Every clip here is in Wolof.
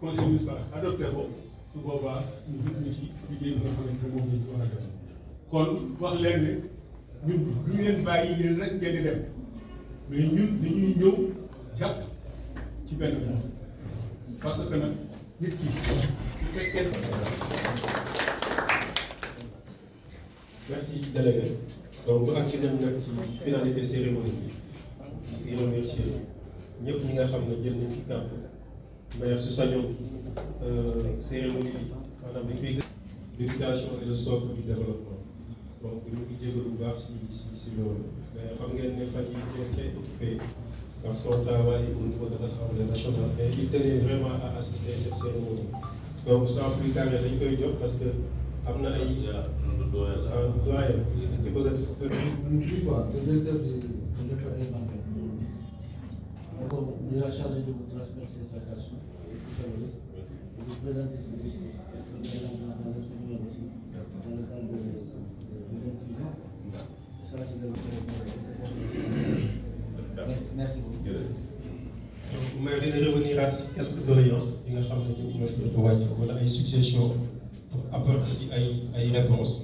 conseil municipal adopté ko su boobaa ñu ci liggéey bi nga xamante ne moom lañ ci war a def kon wax leen ne ñun du ñu leen bàyyi leen rek ngeen di dem mais ñun dañuy ñëw jàpp ci benn moom parce que nag nit ki su fekkee. Merci délégué. Donc bu accident nag ci finalité cérémonie bi di remercier ñëpp ñi nga xam ne jël nañ ci kàddu mais su sañoon cérémonie bi maanaam dañ koy l'éducation et le socle du développement donc ñu ngi jégalu bu baax si loolu mais xam ngeen ne fan yi il est très occupé par son travail au niveau de l'Assemblée nationale mais il tenait vraiment à assister à cette cérémonie donc sans plus tarder dañ koy jox parce que am na ay doyen ci bëgg a quoi, le directeur de l'école élémentaire, d'abord, il a chargé de vous transmettre ces salutations, de vous présenter ces excuses, parce que nous sommes dans un séminaire aussi, dans le cadre de l'inclusion. Ça, c'est le merci beaucoup. mais dina revenir à quelques doléances yi nga xam ne ñoo fi doon wàcc wala ay suggestions pour apporter ci ay réponses.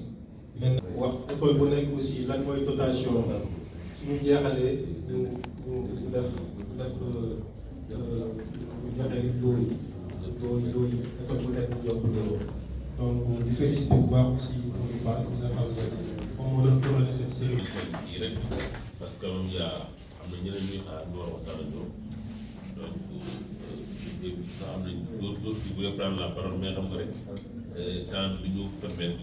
maintenant wax école bu nekk aussi lan mooy dotation suñu jeexalee ñu def joxe loo yi école bu nekk ñu yokk loolu donc di féliciter bu baax aussi Modou Fall nga xam ne moom moo doon tourner cette série. rek parce que moom yaa am na ñeneen ñuy xaar ñu war a waxtaan ak ñoom donc am nañ d'autres qui voulaient prendre la parole mais xam nga rek temps bi ñu permettre.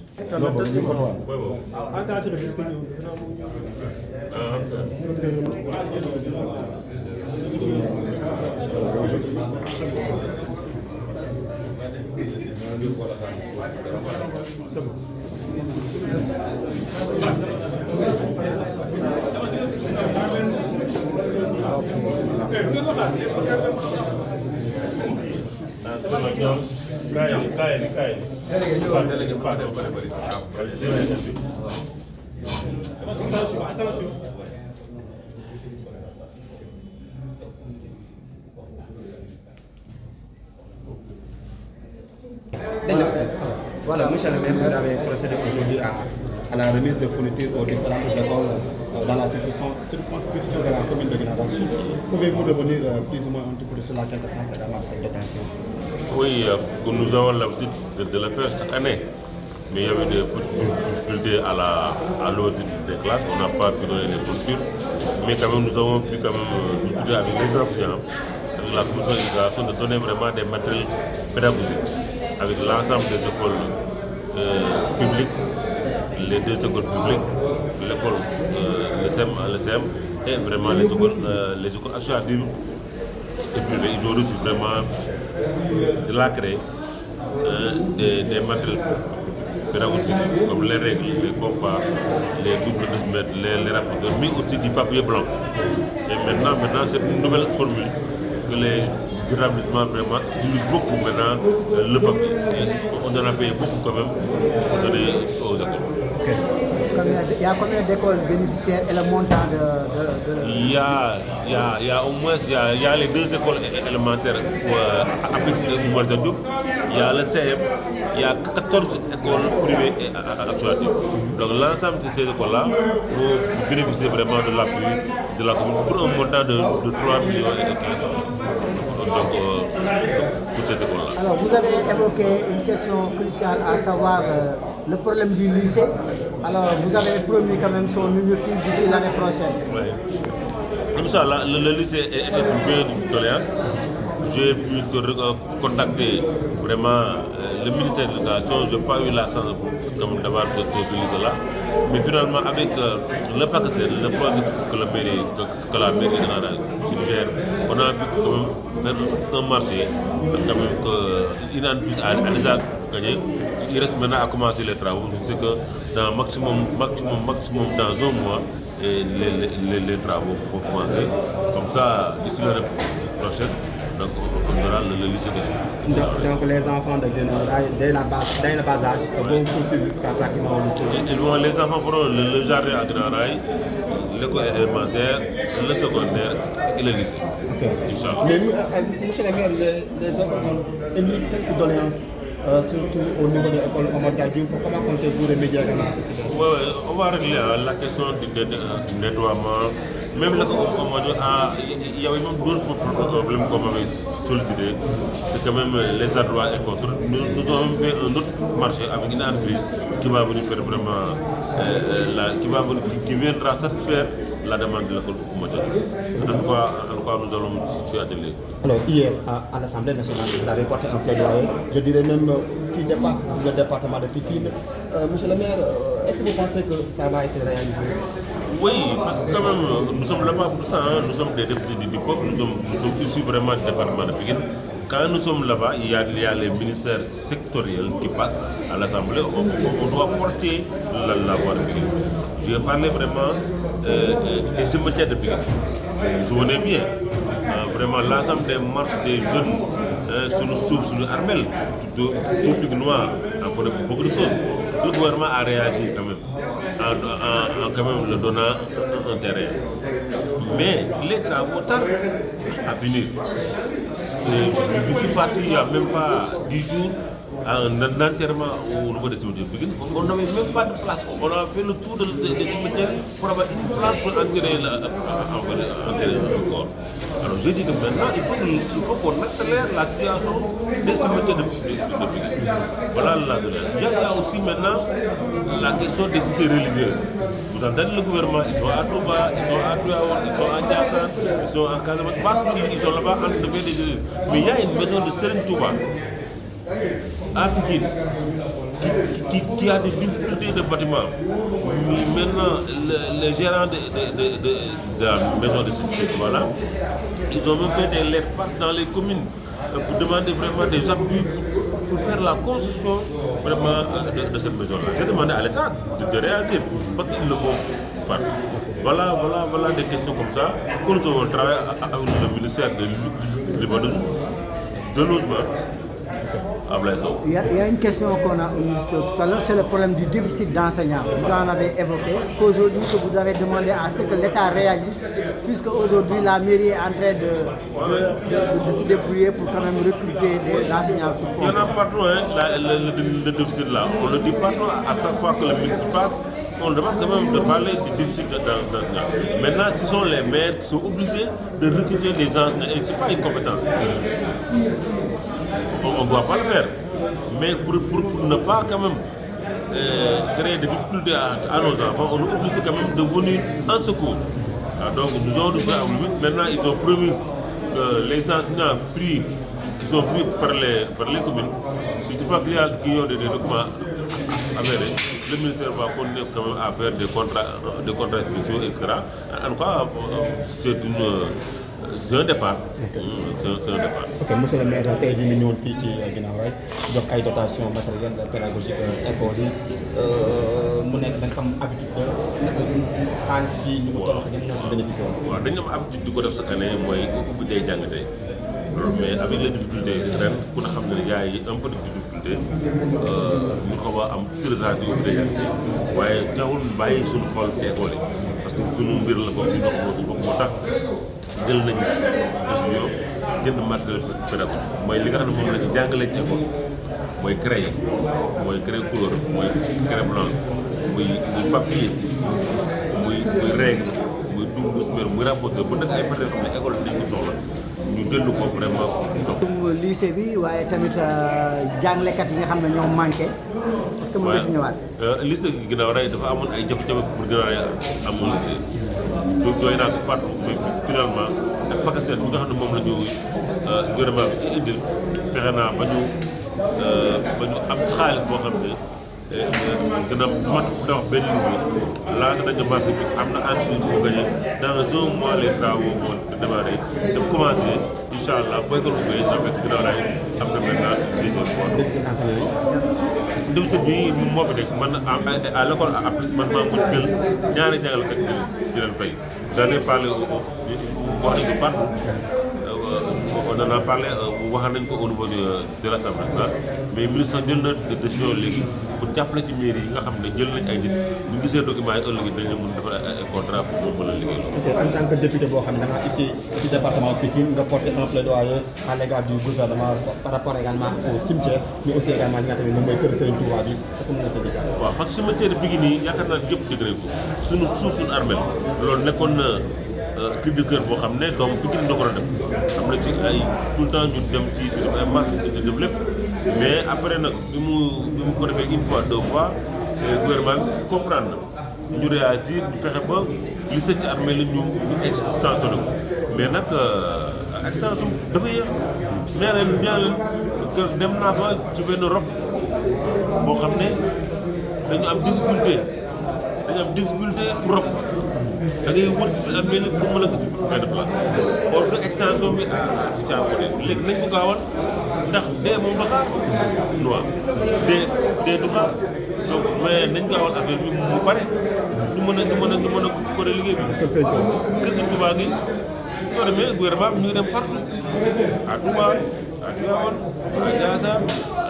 Voilà, monsieur le maire, vous avez procédé aujourd'hui à la remise de fournitures aux différentes écoles dans la circonscription de la commune de Guinaras. Pouvez-vous revenir plus ou moins un petit peu sur la quintessence également de cette dotation? Oui, nous avons l'habitude de le faire chaque année. Mais il y avait des difficultés à l'ouverture des classes, on n'a pas pu donner des fournitures. Mais quand même, nous avons pu discuter avec les enseignants, avec la commission d'éducation, de donner vraiment des matériels pédagogiques avec l'ensemble des écoles publiques, les deux écoles publiques, l'école, le CEM et vraiment les écoles associatives et privées. Ils ont reçu vraiment de la créer des matériels pédagogiques comme les règles, les compas, les doubles décimètres, les rapporteurs, mais aussi du papier blanc. Et maintenant c'est une nouvelle formule que les établissements vraiment utilisent beaucoup maintenant le papier. Et on en a payé beaucoup quand même pour donner aux écoles. Okay. Il y a combien d'écoles bénéficiaires et le montant de... Il y a au moins il y a les deux écoles élémentaires à Pix et Oumar Diop. Il y a le CM, il y a 14 écoles privées et associatives. Donc l'ensemble de ces écoles-là vont bénéficier vraiment de l'appui de la commune pour un montant de 3 millions et quelques. Donc pour cette école-là. Alors vous avez évoqué une question cruciale, à savoir le problème du lycée. Alors vous avez promis quand même son ouverture d'ici l'année prochaine. Oui. Comme ça, le lycée est occupé de doléances. J'ai pu contacter vraiment le ministère de l'Éducation. Je n'ai pas eu la chance d'avoir ce lycée-là. Mais finalement, avec le paquet, le projet que la mairie de Guinaras suggère, on a pu quand même faire un marché. Quand même, il a déjà gagné. Il reste maintenant à commencer les travaux. C'est que dans maximum dans un mois, les travaux vont commencer. Comme ça, d'ici l'année prochaine, donc on aura le lycée de Donc les enfants de Guinaw-Rail, dès le bas âge, vont poursuivre jusqu'à pratiquement au lycée. Les enfants feront le jardin à Guinaw-Rail, l'école élémentaire, le secondaire et le lycée. Ok. Inch'Allah. Mais monsieur le maire, les écoles ont émis quelques doléances, surtout au niveau de l'école Omar Dia Diouf. Comment comptez-vous remédier à cette situation? Oui, on va régler la question du nettoiement. Même là, il y avait même d'autres problèmes qu'on m'avait sollicité. C'est quand même les endroits et construits. Nous avons fait un autre marché avec une entreprise qui va venir faire vraiment, qui viendra satisfaire la demande de l'école Oumodia. En tout cas, nous allons s'y atteler. Alors, hier, à l'Assemblée nationale, vous avez porté un plaidoyer, je dirais même qui dépasse le département de Pikine. Monsieur le maire, est-ce que vous pensez que ça va être réalisé? Oui, parce que quand même, nous sommes là-bas pour ça, hein. Nous sommes des députés du peuple, nous sommes issus vraiment du département de Pikine. Quand nous sommes là-bas, il y a les ministères sectoriels qui passent à l'Assemblée, on doit porter la voix de Pikine. J'ai parlé vraiment des cimetières de Pikine. Vous vous souvenez bien, vraiment l'ensemble des marches des jeunes sur le Armel, tout Pikinois, en connaît beaucoup de choses. Le gouvernement a réagi quand même, en quand même le donnant un terrain. Mais les travaux tardent à finir. Je suis parti il n'y a même pas 10 jours à un enterrement au niveau des cimetières. On n'avait même pas de place. On a fait le tour des cimetières pour avoir une place pour enterrer le corps. Alors je dis que maintenant, il faut qu'on accélère la situation des cimetières de Pikine. Voilà la donnée. Il y a aussi maintenant la question des cités religieuses. Vous entendez le gouvernement, ils sont à Touba, ils sont à Tuaon, ils sont à Diafra, ils sont en Casamance, partout ils sont là-bas en train de faire des études. Mais il y a une maison de Serigne Touba à Pikine qui a des difficultés de bâtiment. Maintenant, les gérants de la maison de Serigne Touba là, ils ont même fait des lettres dans les communes pour demander vraiment des appuis pour faire la construction vraiment de cette maison-là. J'ai demandé à l'État de réagir parce qu'ils le font pas. Voilà des questions comme ça que nous avons travaillé avec le ministère de l'Urbanisme, de logement. Il y a une question qu'on a omise tout à l'heure, c'est le problème du déficit d'enseignants. Vous en avez évoqué, qu'aujourd'hui que vous avez demandé à ce que l'État réalise, puisque aujourd'hui la mairie est en train de se débrouiller pour quand même recruter des enseignants. Il y en a partout, hein, le déficit là. On le dit partout, à chaque fois que le ministre passe, on demande quand même de parler du déficit d'enseignants. Maintenant, ce sont les maires qui sont obligés de recruter des enseignants et ce n'est pas une compétence. On ne doit pas le faire. Mais pour ne pas quand même créer des difficultés à nos enfants, on est obligé quand même de venir en secours. Donc nous avons fait à limite. Maintenant, ils ont promis que les enseignants qui sont pris par les communes, si tu vois qu'il y a des documents avérés, le ministère va continuer quand même à faire des contrats spéciaux, etc. En tout cas, c'est un départ. C'est un départ. Ok, monsieur le maire, tey jii ñu ñëwoon fii ci Guinaw-Rail jox ay dotation matérielle pédagogique école yi mu nekk dañ am habitude xaalis bi ñu ko toll ak ñoom ñoo si bénéficié woon. waaw dañu am habitude di ko def chaque année mooy bu dee jàng tey mais avec les difficultés ren ku ne xam ne y a un peu de difficulté ñu xaw a am retard yu dee jàng tey waaye teewul bàyyi suñu xol ci école yi parce que suñu mbir la boobu ñu dox moo suñu bopp moo tax jël nañu décision jënd matériel pédagogique mooy li nga xam ne moom la ñu jàngalee ci école mooy craie couleur mooy craie blanche muy papier muy règle muy double muy rapporteur bu nekk ay matériel xam ne école dañ ko soxla ñu jënd ko vraiment dox. lycée bi waaye tamit jàngalekat yi nga xam ne ñoo manqué. parce que mën nga si ñëwaat. lycée Guinaw-Rail dafa amoon ay jafe-jafe pour Guinaw-Rail amoon lycée. doy naa ko partout mais finalement ak pakaseen bi nga xam ne moom la ñu gouvernement bi indil fexe naa ba ñu am xaalis boo xam ne dina mat dafa benn lycée laata nañu marché bi am na entreprise bu gagné dans un mois les travaux moo démarré dem commencé incha allah booy ko ubbee ça fait Guinaw-Rail am na maintenant lycée déficit bi moo fi nekk man à l'école après man maa mën jël ñaari jàngalekat di leen fay j'en ai parlé wax nañu ko partout au on en a parlé wax nañ ko au niveau de l'Assemblée nationale mais ministre jël na décision léegi pour jàppale ci mairie yi nga xam ne jël nañ ay nit bu gisee documents yi ëllëg dañ leen mën defal ay contrat pour mën a liggéey loolu. ok en tant que député boo xam ne da nga ici ci département Pikine nga porté un plaidoyer à l'égard du gouvernement par rapport également au cimetière mais aussi également li nga xam ne moom mooy kër Serigne Touba bi est-ce que mën na see dikkaat. waaw parce que cimetière Pikine yi yaakaar naa ñëpp dégg nañ ko suñu armel loolu nekkoon na cri de cœur boo xam ne donc Pikine da ko doon def xam na ci ay tout le temps ñu dem ci di def ay marche di def lépp mais après nag bi mu ko defee une fois deux fois gouvernement bi comprendre na ñu réagir ñu fexe ba li sëcc armée la ñu extensionné ko mais nag extension dafa yéex nee leen dem naa fa ci benn rob boo xam ne dañu am difficulté pour rob fa da ngay wut am benn pour mën a gis benn place or que extension bi ci côté léegi nañ ko gaawal ndax dee moom la xaar noa dee du xaar donc mais nañ gaawal affaire bi mu pare ñu mën a côté liggéey bi. Kër Sëñ Touba gi soo demee gouvernement bi ñu ngi dem partout à Touba à Tivaouane à Ndiassane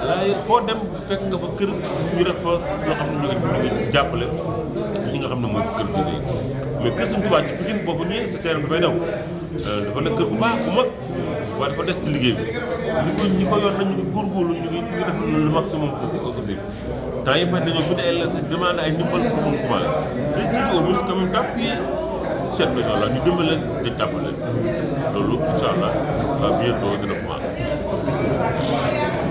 laay foo dem fekk nga fa kër ñu def fa loo xam ne ñu ngi jàppale ñi nga xam ne mooy kër gi nii mais Kër Sëñ Touba ci Pikine boobu ñëwee sa terrain dafay daw dafa nekk kër bu baax bu mag waaye dafa des ci liggéey bi ñi ko yor nañu ngi góorgóorlu ñu ngi def le maximum aussi temps yii dañoo bind ay lettres demande ay ndimbal pour mu commencé dañ ci di au ministre quand même d'appuyer cette région là ñu dimbali leen dañ jàppale leen loolu incha allah bientôt dina commencé.